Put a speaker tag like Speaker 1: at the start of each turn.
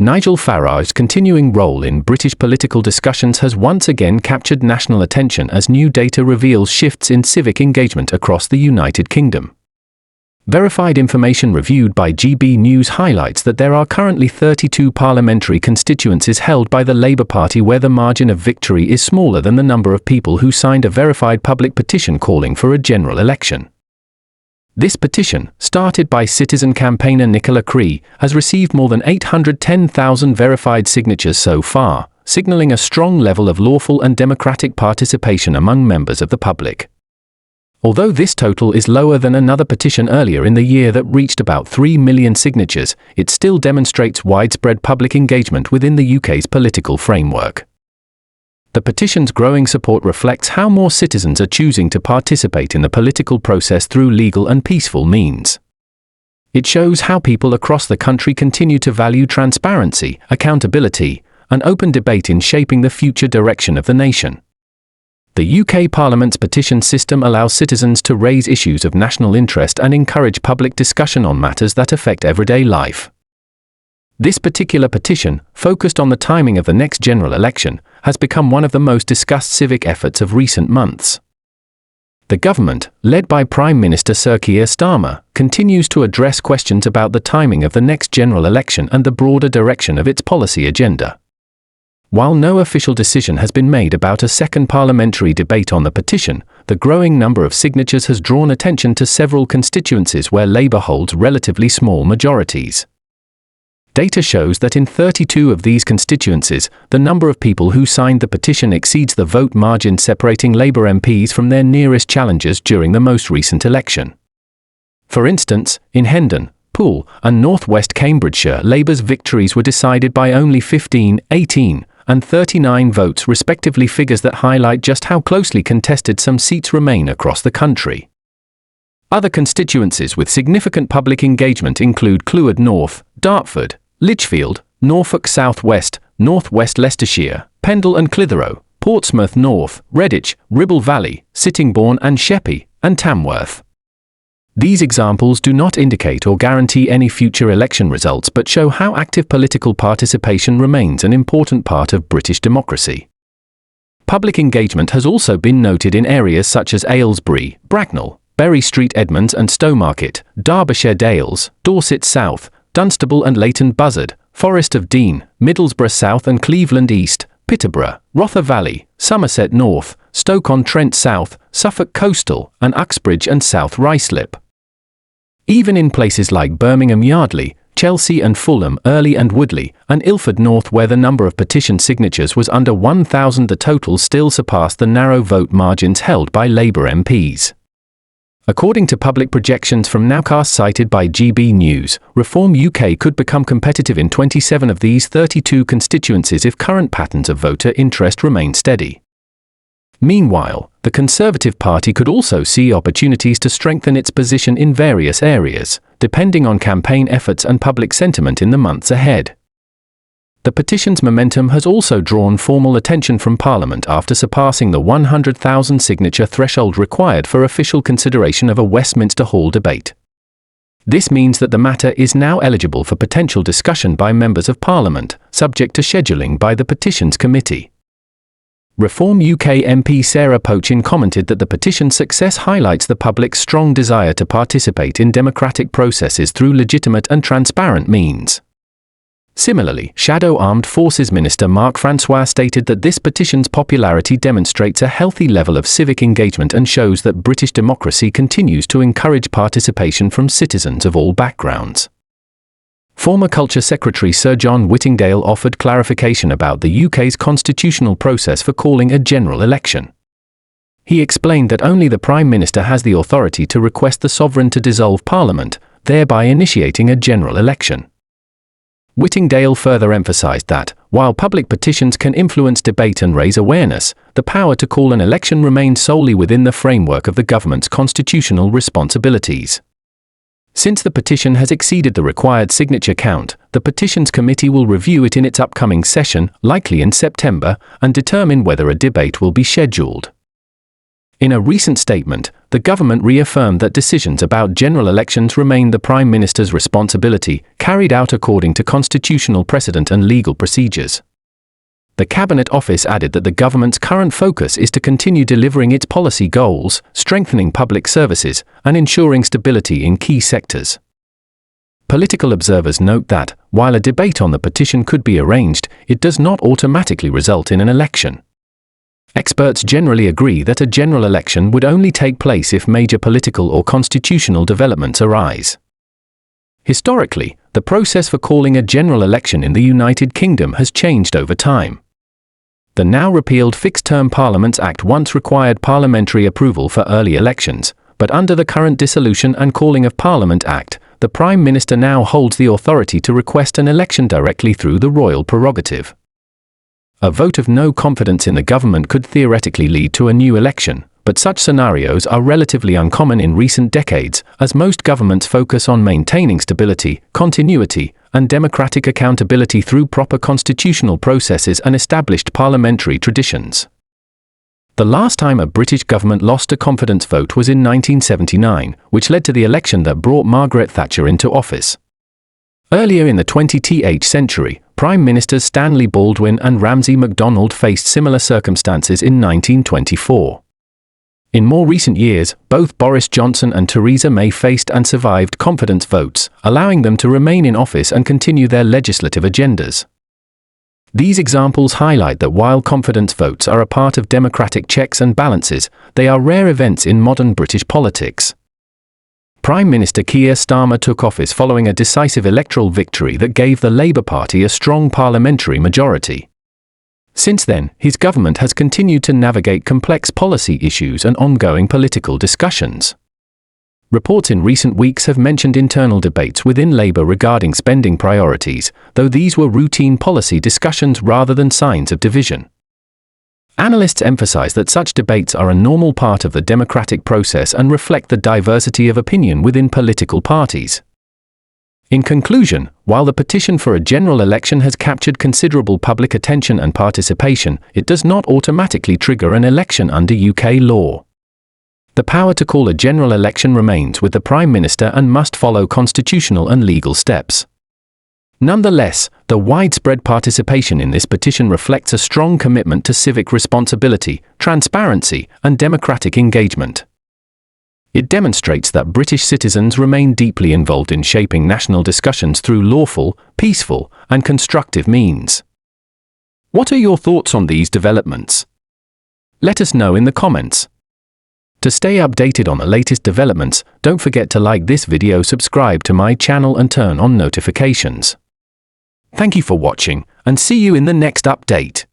Speaker 1: Nigel Farage's continuing role in British political discussions has once again captured national attention as new data reveals shifts in civic engagement across the United Kingdom. Verified information reviewed by GB News highlights that there are currently 32 parliamentary constituencies held by the Labour Party where the margin of victory is smaller than the number of people who signed a verified public petition calling for a general election. This petition, started by citizen campaigner Nicola Cree, has received more than 810,000 verified signatures so far, signalling a strong level of lawful and democratic participation among members of the public. Although this total is lower than another petition earlier in the year that reached about 3 million signatures, it still demonstrates widespread public engagement within the UK's political framework. The petition's growing support reflects how more citizens are choosing to participate in the political process through legal and peaceful means. It shows how people across the country continue to value transparency, accountability, and open debate in shaping the future direction of the nation. The UK Parliament's petition system allows citizens to raise issues of national interest and encourage public discussion on matters that affect everyday life. This particular petition, focused on the timing of the next general election, has become one of the most discussed civic efforts of recent months. The government, led by Prime Minister Keir Starmer, continues to address questions about the timing of the next general election and the broader direction of its policy agenda. While no official decision has been made about a second parliamentary debate on the petition, the growing number of signatures has drawn attention to several constituencies where Labour holds relatively small majorities. Data shows that in 32 of these constituencies, the number of people who signed the petition exceeds the vote margin separating Labour MPs from their nearest challengers during the most recent election. For instance, in Hendon, Poole, and North West Cambridgeshire, Labour's victories were decided by only 15, 18, and 39 votes respectively, figures that highlight just how closely contested some seats remain across the country. Other constituencies with significant public engagement include Clwyd North, Dartford, Lichfield, Norfolk South West, North West Leicestershire, Pendle and Clitheroe, Portsmouth North, Redditch, Ribble Valley, Sittingbourne and Sheppey, and Tamworth. These examples do not indicate or guarantee any future election results but show how active political participation remains an important part of British democracy. Public engagement has also been noted in areas such as Aylesbury, Bracknell, Bury Street Edmonds and Stowmarket, Derbyshire Dales, Dorset South, Dunstable and Leighton Buzzard, Forest of Dean, Middlesbrough South and Cleveland East, Peterborough, Rother Valley, Somerset North, Stoke-on-Trent South, Suffolk Coastal, and Uxbridge and South Ruislip. Even in places like Birmingham Yardley, Chelsea and Fulham, Early and Woodley, and Ilford North, where the number of petition signatures was under 1,000, the total still surpassed the narrow vote margins held by Labour MPs. According to public projections from nowcasts cited by GB News, Reform UK could become competitive in 27 of these 32 constituencies if current patterns of voter interest remain steady. Meanwhile, the Conservative Party could also see opportunities to strengthen its position in various areas, depending on campaign efforts and public sentiment in the months ahead. The petition's momentum has also drawn formal attention from Parliament after surpassing the 100,000 signature threshold required for official consideration of a Westminster Hall debate. This means that the matter is now eligible for potential discussion by members of Parliament, subject to scheduling by the Petitions Committee. Reform UK MP Sarah Pochin commented that the petition's success highlights the public's strong desire to participate in democratic processes through legitimate and transparent means. Similarly, Shadow Armed Forces Minister Mark Francois stated that this petition's popularity demonstrates a healthy level of civic engagement and shows that British democracy continues to encourage participation from citizens of all backgrounds. Former Culture Secretary Sir John Whittingdale offered clarification about the UK's constitutional process for calling a general election. He explained that only the Prime Minister has the authority to request the Sovereign to dissolve Parliament, thereby initiating a general election. Whittingdale further emphasised that, while public petitions can influence debate and raise awareness, the power to call an election remains solely within the framework of the government's constitutional responsibilities. Since the petition has exceeded the required signature count, the Petitions Committee will review it in its upcoming session, likely in September, and determine whether a debate will be scheduled. In a recent statement, the government reaffirmed that decisions about general elections remain the Prime Minister's responsibility, carried out according to constitutional precedent and legal procedures. The Cabinet Office added that the government's current focus is to continue delivering its policy goals, strengthening public services, and ensuring stability in key sectors. Political observers note that, while a debate on the petition could be arranged, it does not automatically result in an election. Experts generally agree that a general election would only take place if major political or constitutional developments arise. Historically, the process for calling a general election in the United Kingdom has changed over time. The now repealed Fixed-Term Parliaments Act once required parliamentary approval for early elections, but under the current Dissolution and Calling of Parliament Act, the Prime Minister now holds the authority to request an election directly through the royal prerogative. A vote of no confidence in the government could theoretically lead to a new election, but such scenarios are relatively uncommon in recent decades, as most governments focus on maintaining stability, continuity, and democratic accountability through proper constitutional processes and established parliamentary traditions. The last time a British government lost a confidence vote was in 1979, which led to the election that brought Margaret Thatcher into office. Earlier in the 20th century, Prime Ministers Stanley Baldwin and Ramsay MacDonald faced similar circumstances in 1924. In more recent years, both Boris Johnson and Theresa May faced and survived confidence votes, allowing them to remain in office and continue their legislative agendas. These examples highlight that while confidence votes are a part of democratic checks and balances, they are rare events in modern British politics. Prime Minister Keir Starmer took office following a decisive electoral victory that gave the Labour Party a strong parliamentary majority. Since then, his government has continued to navigate complex policy issues and ongoing political discussions. Reports in recent weeks have mentioned internal debates within Labour regarding spending priorities, though these were routine policy discussions rather than signs of division. Analysts emphasize that such debates are a normal part of the democratic process and reflect the diversity of opinion within political parties. In conclusion, while the petition for a general election has captured considerable public attention and participation, it does not automatically trigger an election under UK law. The power to call a general election remains with the Prime Minister and must follow constitutional and legal steps. Nonetheless, the widespread participation in this petition reflects a strong commitment to civic responsibility, transparency, and democratic engagement. It demonstrates that British citizens remain deeply involved in shaping national discussions through lawful, peaceful, and constructive means. What are your thoughts on these developments? Let us know in the comments. To stay updated on the latest developments, don't forget to like this video, subscribe to my channel and turn on notifications. Thank you for watching, and see you in the next update.